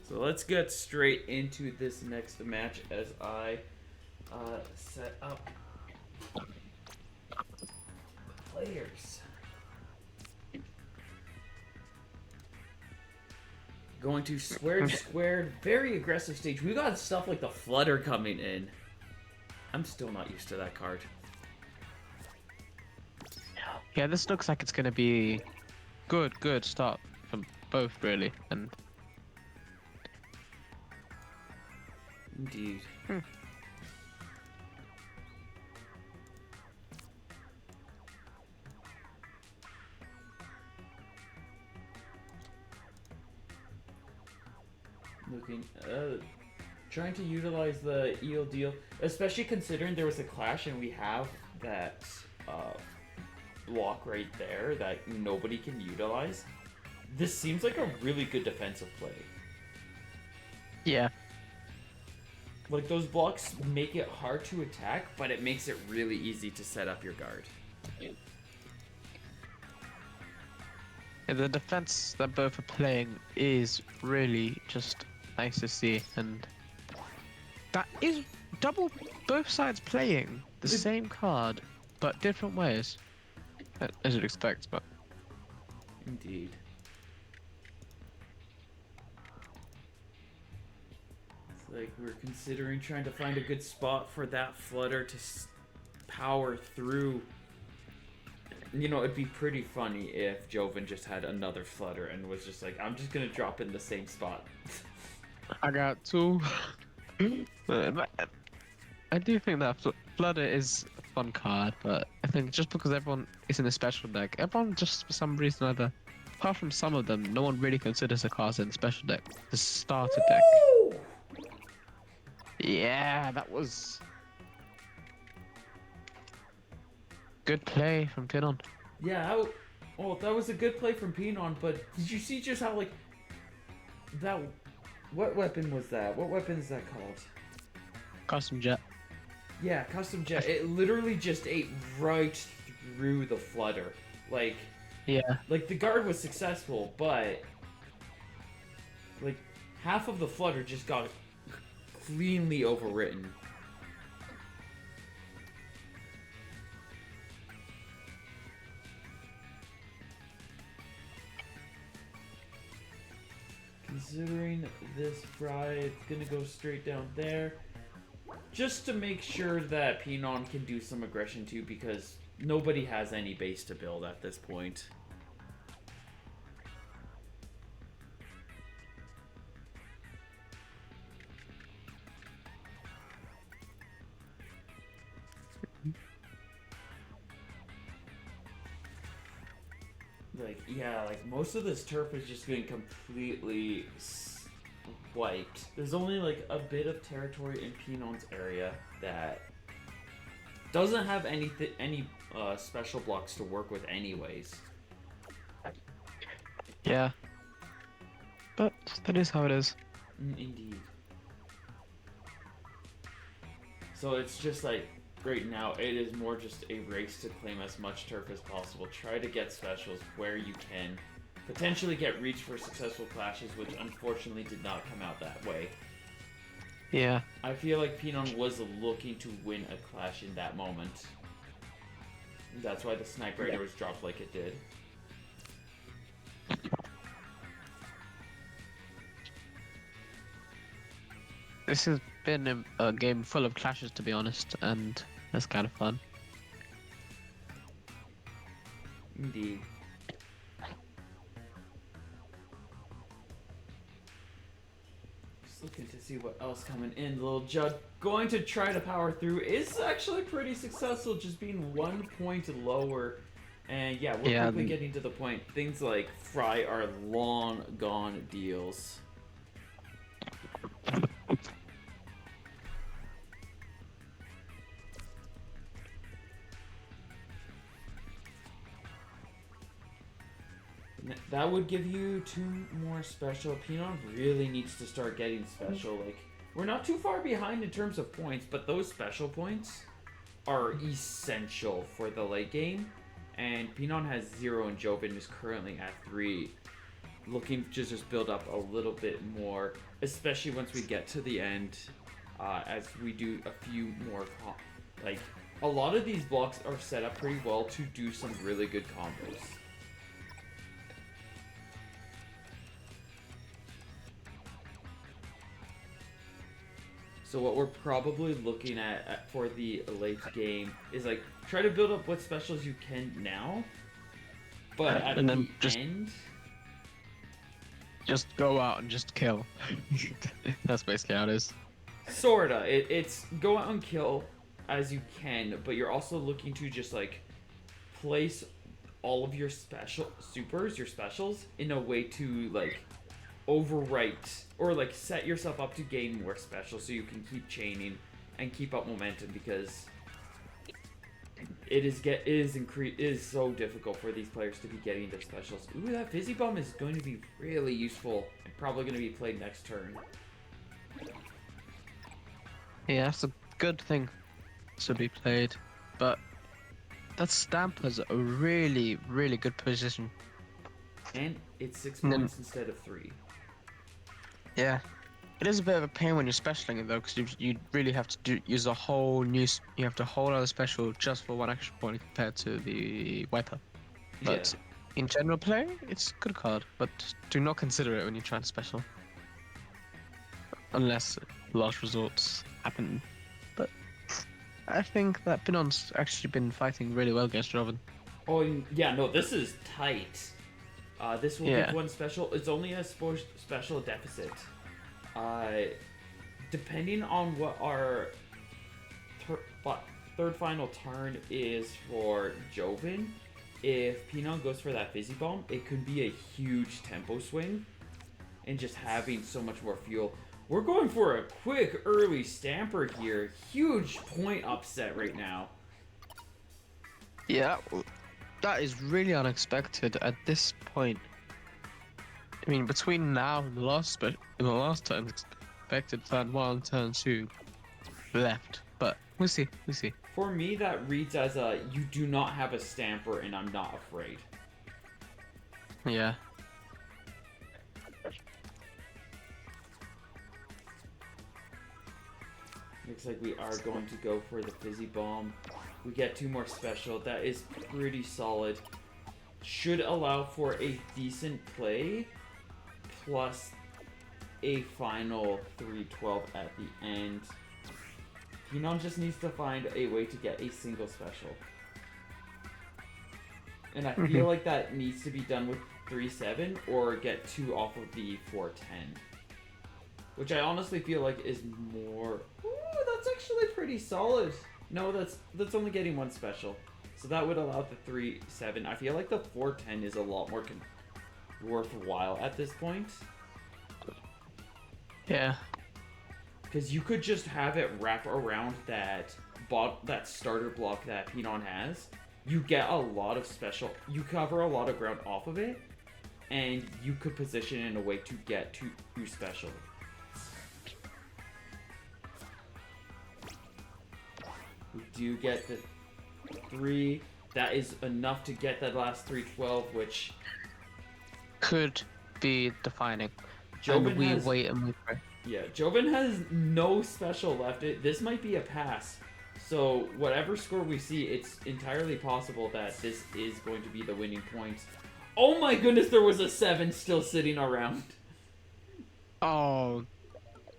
So let's get straight into this next match as I set up players. Going to squared, very aggressive stage. We got stuff like the Flutter coming in. I'm still not used to that card. Yeah, this looks like it's going to be good start from both, really. And Indeed. Looking, trying to utilize the eel deal, especially considering there was a clash and we have that block right there that nobody can utilize. This seems like a really good defensive play. yeah, Like, those blocks make it hard to attack, but it makes it really easy to set up your guard. the defense that both are playing is really just nice to see. And that is double, both sides playing the same card, but different ways. As you'd expect, but... Indeed. It's like we're considering trying to find a good spot for that Flutter to power through. You know, it'd be pretty funny if Ljovynn just had another Flutter and was just like, I'm just gonna drop in the same spot. I got two. But I do think that Flutter is a fun card, but I think just because everyone is in a special deck, everyone just for some reason or other, apart from some of them, no one really considers a card in the special deck. The starter deck. Yeah, that was good play from Pinon. Yeah, that was a good play from Pinon, but did you see just how, like, that... What weapon was that? What weapon is that called? Custom Jet. Yeah, Custom Jet. It literally just ate right through the Flutter. Like, Yeah. like the guard was successful, but like half of the Flutter just got cleanly overwritten. Considering this fry, it's gonna go straight down there. Just to make sure that Pinon can do some aggression too, because nobody has any base to build at this point. Like, yeah, like most of this turf is just getting completely wiped. There's only like a bit of territory in Pinon's area that doesn't have any special blocks to work with anyways. Yeah. But that is how it is. Indeed. So it's just like, right now, it is more just a race to claim as much turf as possible. Try to get specials where you can. Potentially get reach for successful clashes, which unfortunately did not come out that way. Yeah. I feel like Pinon was looking to win a clash in that moment. That's why the Sniper Raider was dropped like it did. This has been a game full of clashes, to be honest, and that's kind of fun. Indeed. Just looking to see what else coming in. Little Judd going to try to power through is actually pretty successful, just being 1 point lower. And yeah, we're quickly getting to the point. Things like Fry are long gone deals. That would give you 2 more special. Pinon really needs to start getting special. Like, we're not too far behind in terms of points, but those special points are essential for the late game. And Pinon has 0 and Ljovynn is currently at 3. looking to just build up a little bit more, especially once we get to the end, as we do a few more, like, a lot of these blocks are set up pretty well to do some really good combos. So what we're probably looking at for the late game is, like, try to build up what specials you can now, but at and the then end... just go out and just kill. That's basically how it is. Sorta. It's go out and kill as you can, but you're also looking to just, like, place all of your your specials, in a way to, like, overwrite or, like, set yourself up to gain more specials so you can keep chaining and keep up momentum, because it is so difficult for these players to be getting the specials. Ooh, that Fizzy Bomb is going to be really useful and probably going to be played next turn. Yeah, that's a good thing to be played, but that stamp has a really, really good position. And it's 6 And then- points instead of 3. Yeah, it is a bit of a pain when you're specialing it though, because you really have to use a whole new. You have to whole other special just for one extra point compared to the wiper. But in general play, it's a good card, but do not consider it when you're trying to special, unless last resorts happen. But I think that Pinon's actually been fighting really well against Ljovynn. Oh, yeah, no, this is tight. This will give one special. It's only a special deficit. Depending on what our third final turn is for Ljovynn, if Pinon goes for that Fizzy Bomb, it could be a huge tempo swing and just having so much more fuel. We're going for a quick early stamper here. Huge point upset right now. Yeah, that is really unexpected at this point. I mean, between now and the last turn, expected turn 1, turn 2 left, but we'll see. For me, that reads as a you do not have a stamper and I'm not afraid. Yeah. Looks like we are going to go for the Fizzy Bomb. We get 2 more special. That is pretty solid. Should allow for a decent play, plus a final 312 at the end. Pinon just needs to find a way to get a single special. And I feel like that needs to be done with 3-7 or get 2 off of the 4-10. Which I honestly feel like is more... Ooh, that's actually pretty solid. No, that's only getting 1 special. So that would allow the 3-7. I feel like the 4-10 is a lot more worthwhile at this point. Yeah. Because you could just have it wrap around that starter block that Pinon has. You get a lot of special... You cover a lot of ground off of it. And you could position in a way to get 2 special. We do get the 3. That is enough to get that last 312, which could be defining. Ljovynn and we has, wait and we pray. Yeah, Ljovynn has no special left. This might be a pass. So whatever score we see, it's entirely possible that this is going to be the winning point. Oh my goodness, there was a 7 still sitting around. Oh,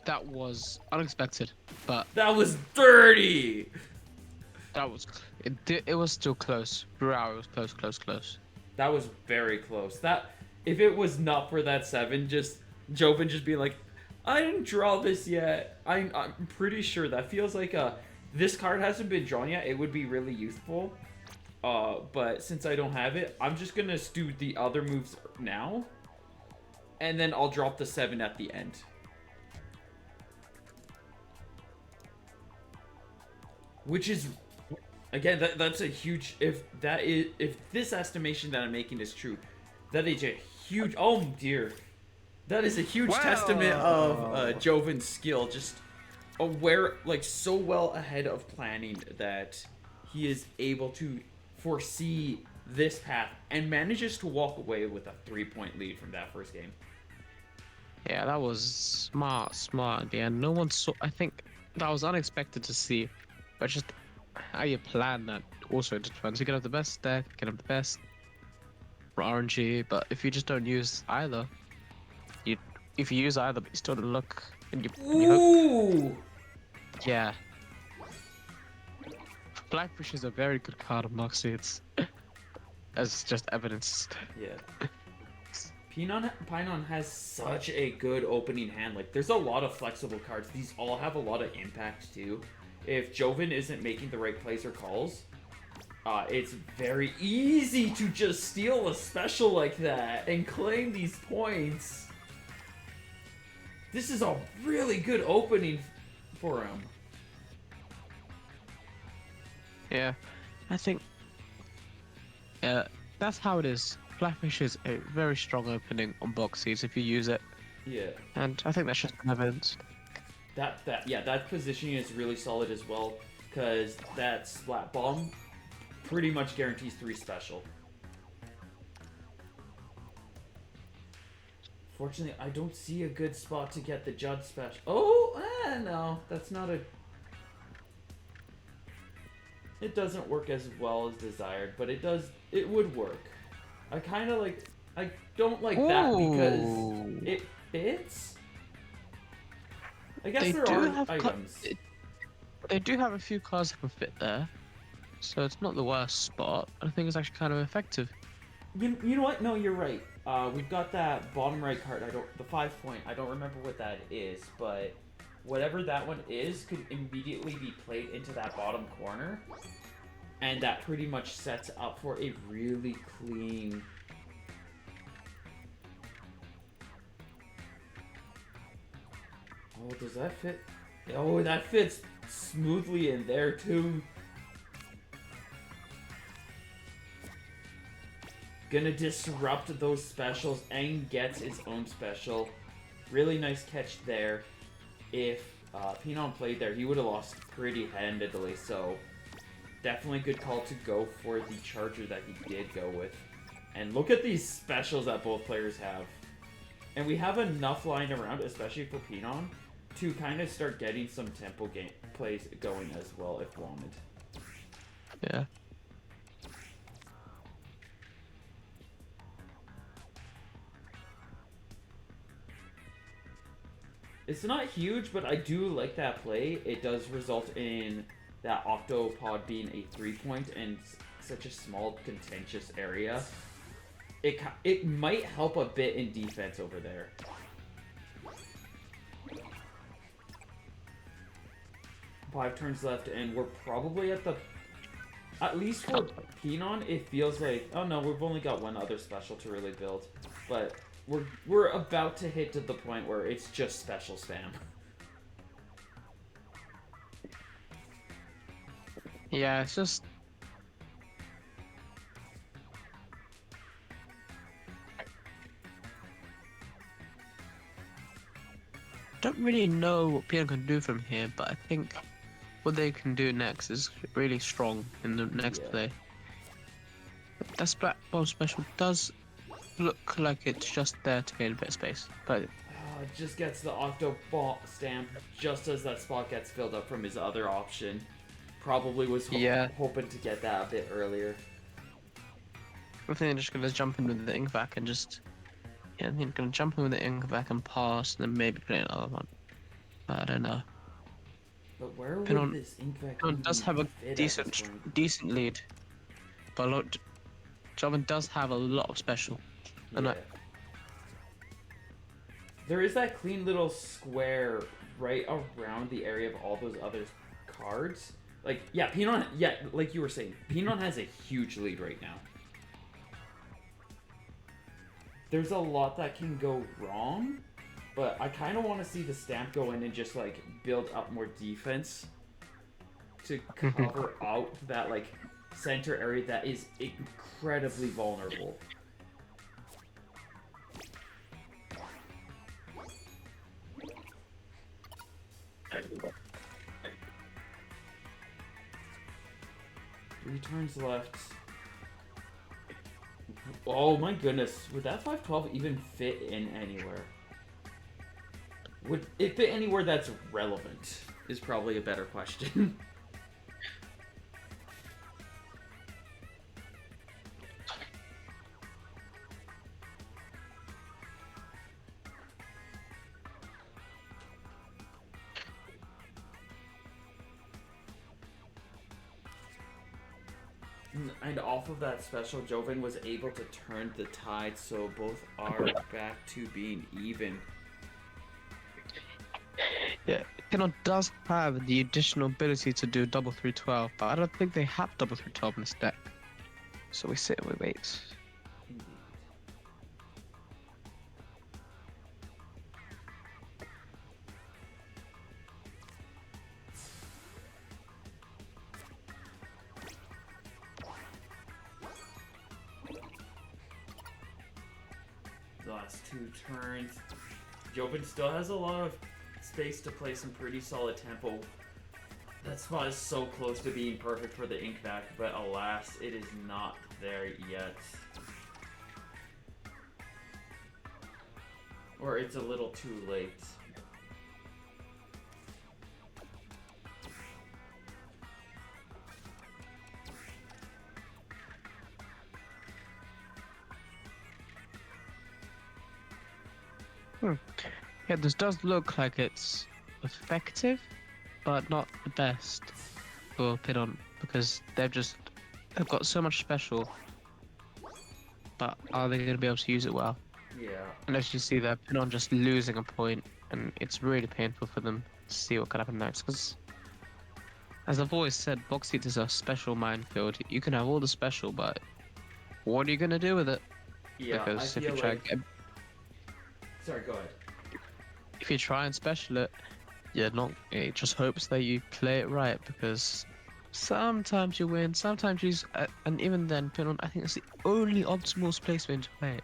that was unexpected, but that was dirty. That was it was still close. Wow, it was close. That was very close. That if it was not for that 7, just Ljovynn just being like, I didn't draw this yet. I'm pretty sure that feels like this card hasn't been drawn yet. It would be really useful. But since I don't have it, I'm just gonna do the other moves now, and then I'll drop the 7 at the end. Which is, again, that's a huge, if this estimation that I'm making is true, that is a huge, oh dear, that is a huge testament of Ljovynn's skill, just aware, like, so well ahead of planning that he is able to foresee this path and manages to walk away with a 3-point lead from that first game. Yeah, that was smart at the end. No one saw. I think that was unexpected to see, but just how you plan that also depends. You can have the best deck, you can have the best RNG, but if you just don't use either, you if you use either but you still don't look and you hope, Ooh! yeah. Blackfish is a very good card of Moxie. It's as just evidenced. Yeah. Pinon has such a good opening hand. Like, there's a lot of flexible cards. These all have a lot of impact, too. If Ljovynn isn't making the right plays or calls, it's very easy to just steal a special like that and claim these points. This is a really good opening for him. Yeah, I think that's how it is. Blackfish is a very strong opening on boxies if you use it. Yeah. And I think that's just evidence. That positioning is really solid as well, because that Splat Bomb pretty much guarantees 3 special. Fortunately, I don't see a good spot to get the Judd special. Oh, no, that's not a... It doesn't work as well as desired, but it would work. I kind of like... I don't like that because it fits. I guess there are items. They do have a few cards that can fit there, so it's not the worst spot. I think it's actually kind of effective. You know what? No, you're right. We've got that bottom right card. The 5-point. I don't remember what that is, but whatever that one is could immediately be played into that bottom corner, and that pretty much sets up for a really clean. Oh, does that fit? Oh, that fits smoothly in there too. Gonna disrupt those specials and gets his own special. Really nice catch there. If Pinon played there, he would have lost pretty handedly, so definitely good call to go for the charger that he did go with. And look at these specials that both players have. And we have enough lying around, especially for Pinon, to kind of start getting some tempo game plays going as well if wanted. Yeah. It's not huge, but I do like that play. It does result in that Octopod being a 3-point and such a small, contentious area. It might help a bit in defense over there. Five turns left, and we're probably at the... At least for Pinon, it feels like... Oh no, we've only got one other special to really build. But we're about to hit to the point where it's just special spam. Yeah, it's just... don't really know what Pinon can do from here, but I think what they can do next is really strong in the next play. That Splat Bomb special does look like it's just there to gain a bit of space, but... It just gets the Octobot stamp just as that spot gets filled up from his other option. Probably was hoping to get that a bit earlier. I think they're just going to jump in with the ink vac and just... Yeah, I think they're going to jump in with the ink vac and pass, and then maybe play another one. But I don't know. But where would this ink vac Pinon does have a decent lead. But look, Ljovynn does have a lot of special. Yeah. There is that clean little square right around the area of all those other cards. Like, yeah, Pinon, like you were saying, Pinon has a huge lead right now. There's a lot that can go wrong, but I kind of want to see the stamp go in and just, like, build up more defense to cover out that, like, center area that is incredibly vulnerable. Three turns left. Oh my goodness, would that 512 even fit in anywhere? Would it fit anywhere that's relevant? Is probably a better question. And off of that special, Ljovynn was able to turn the tide, so both are back to being even. Yeah, Pinon does have the additional ability to do double 312, but I don't think they have double 312 in this deck. So we sit and we wait. Indeed. The last 2 turns. Ljovynn still has a lot of space to play some pretty solid tempo. That spot is so close to being perfect for the ink back, but alas, it is not there yet. Or it's a little too late. Yeah, this does look like it's effective, but not the best for Pinon because they've got so much special. But are they going to be able to use it well? Yeah. And as you see there, Pinon just losing a point, and it's really painful for them to see what could happen next. Because, as I've always said, box seat is a special minefield. You can have all the special, but what are you going to do with it? Yeah, Because I if you feel try, like... Sorry, go ahead. if you try and special it, it just hopes that you play it right because sometimes you win, sometimes you and even then, Pinon, I think it's the only optimal placement to play it.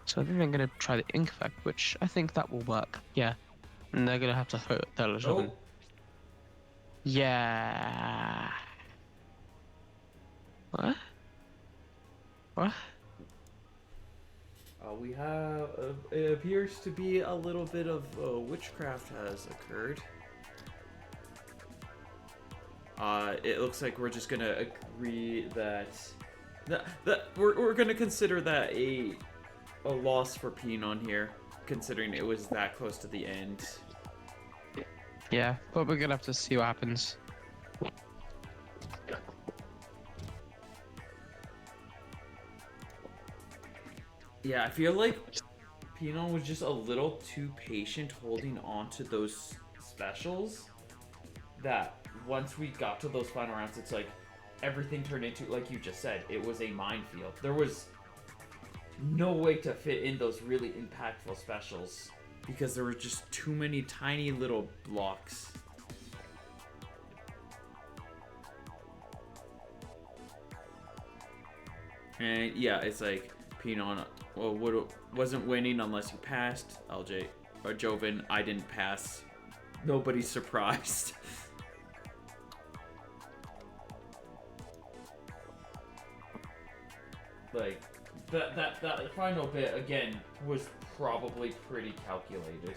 So I think they're gonna try the ink effect, which I think that will work. Yeah, and they're gonna have to hurt Ljovynn. Oh! Yeah. What? What? We have... it appears to be a little bit of witchcraft has occurred. It looks like we're just gonna agree that... we're gonna consider that a loss for Pinon here, considering it was that close to the end. Yeah, but we're gonna have to see what happens. Yeah, I feel like Pinon was just a little too patient holding on to those specials, that once we got to those final rounds, it's like everything turned into, like you just said, it was a minefield. There was no way to fit in those really impactful specials because there were just too many tiny little blocks. And yeah, it's like Pinon wasn't winning unless you passed. LJ or Ljovynn, I didn't pass. Nobody's surprised. Like that final bit again was probably pretty calculated.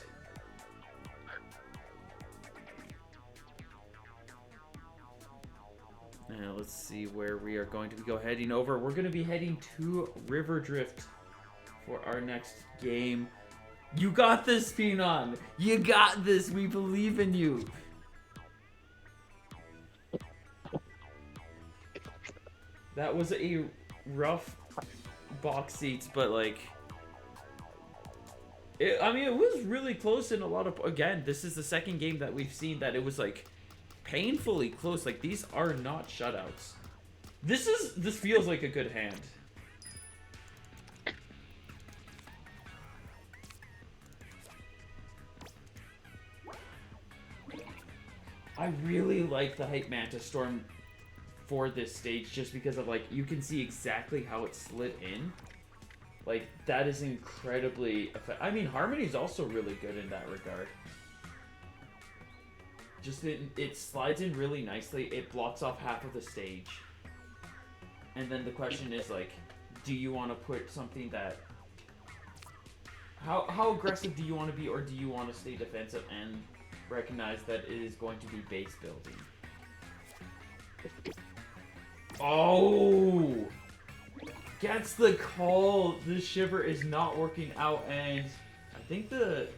Now let's see where we are going to go heading over. We're going to be heading to River Drift for our next game. You got this, Pinon. You got this. We believe in you. That was a rough box seats, but like, I mean, it was really close in a lot of. Again, this is the second game that we've seen that it was like painfully close. Like, these are not shutouts. This feels like a good hand. I really like the Hype Manta Storm for this stage just because of, like, you can see exactly how it slid in. Like, that is incredibly effective. I mean, Harmony's also really good in that regard. Just it slides in really nicely. It blocks off half of the stage. And then the question is, like, do you want to put something that... How aggressive do you want to be, or do you want to stay defensive and recognize that it is going to be base building? Oh! Gets the call. The shiver is not working out, and I think the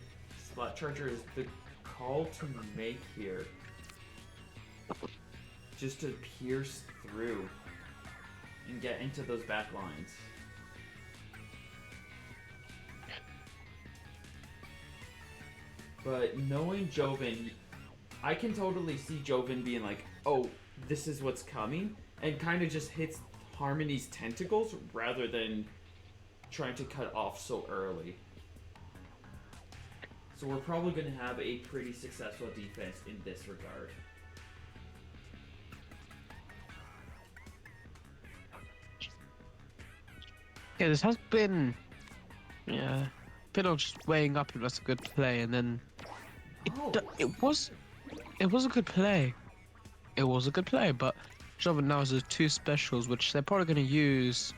spot charger is the call to make here. Just to pierce through and get into those back lines. But knowing Ljovynn, I can totally see Ljovynn being like, oh, this is what's coming, and kind of just hits Harmony's tentacles rather than trying to cut off so early. So we're probably going to have a pretty successful defense in this regard. Yeah, this has been... Yeah. Pinon just weighing up if that's a good play, and then... It was a good play. It was a good play, but Ljovynn now has 2 specials, which they're probably going to use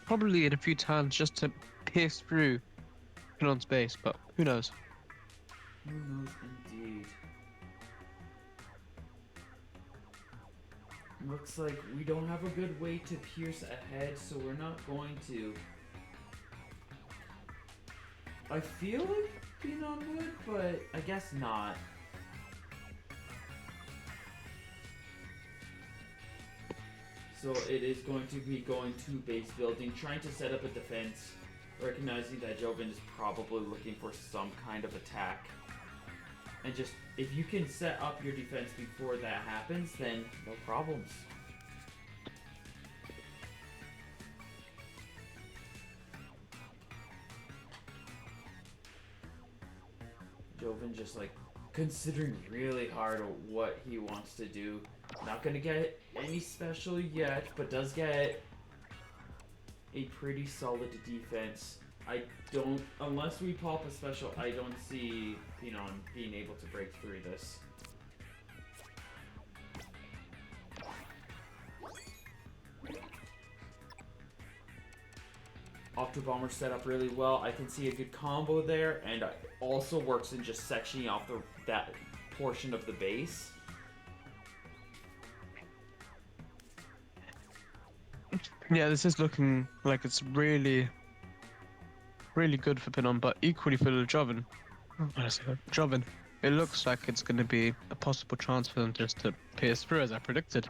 probably in a few times just to pierce through Pinon's base, but who knows? Who knows indeed. Looks like we don't have a good way to pierce ahead, so we're not going to. I feel like Pinon would, but I guess not. So it is going to be going to base building, trying to set up a defense, recognizing that Ljovynn is probably looking for some kind of attack. And just, if you can set up your defense before that happens, then no problems. Ljovynn just like considering really hard what he wants to do. Not gonna get any special yet, but does get a pretty solid defense. I don't, unless we pop a special, I don't see Pinon being able to break through this. Octo Bomber set up really well. I can see a good combo there, and it also works in just sectioning off that portion of the base. Yeah, this is looking like it's really good for Pinon, but equally for Ljovynn. Ljovynn. It looks like it's going to be a possible chance for them just to pierce through, as I predicted.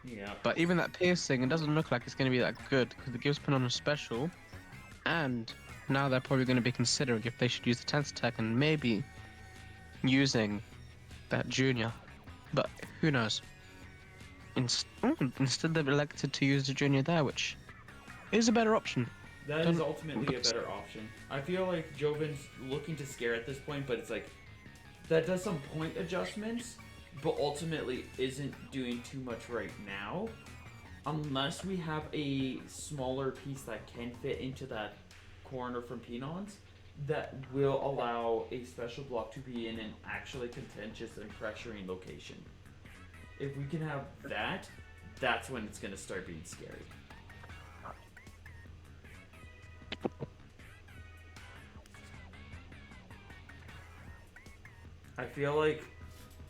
Yeah. But even that piercing, it doesn't look like it's going to be that good, because it gives Pinon a special, and now they're probably going to be considering if they should use the 10th attack and maybe using that junior. But who knows? Instead they've elected to use the junior there, which is a better option. That is ultimately a better option. I feel like Ljovynn's looking to scare at this point, but it's like, that does some point adjustments, but ultimately isn't doing too much right now. Unless we have a smaller piece that can fit into that corner from Pinon's, that will allow a special block to be in an actually contentious and pressuring location. If we can have that, that's when it's going to start being scary. I feel like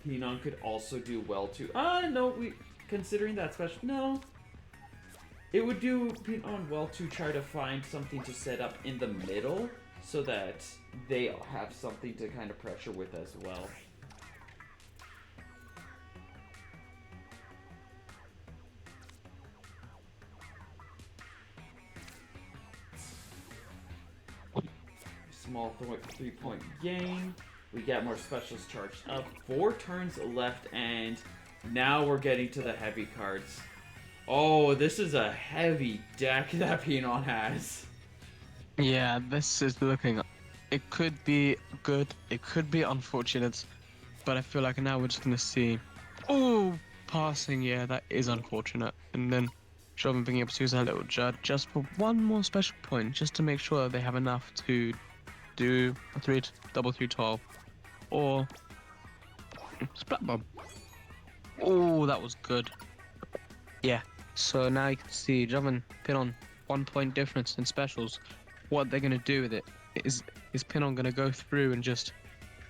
Pinon could also do well too. No, considering that special, no. It would do Pinon well to try to find something to set up in the middle so that they have something to kind of pressure with as well. Small 3-point gain. We get more specials charged up. 4 turns left, and now we're getting to the heavy cards. Oh, this is a heavy deck that Pinon has. Yeah, this is looking... It could be good, it could be unfortunate, but I feel like now we're just going to see... Oh, passing, yeah, that is unfortunate. And then Ljovynn being able to use that little Judd just for one more special point, just to make sure that they have enough to do a double 3-12 or splat bomb. Oh, that was good. Yeah, so now you can see Ljovynn, Pinon 1 point difference in specials. What they're gonna do with it is Pinon gonna go through and just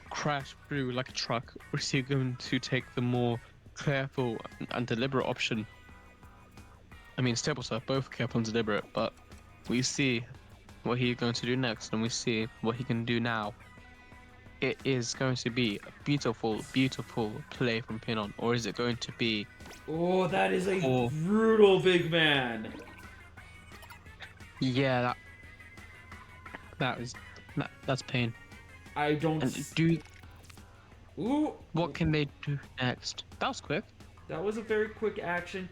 crash through like a truck, or is he going to take the more careful and deliberate option? I mean, Tableturf both careful and deliberate, but we see what he's going to do next, and we see what he can do now. It is going to be a beautiful, beautiful play from Pinon, or is it going to be? Oh, that is a Oh. brutal big man. Yeah, that's pain. I don't. And do Ooh. what can they do next? That was quick. That was a very quick action.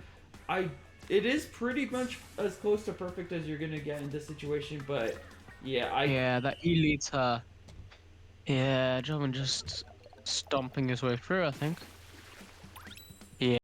It is pretty much as close to perfect as you're gonna get in this situation, but yeah, Yeah, that elite. Yeah, Ljovynn just stomping his way through, I think.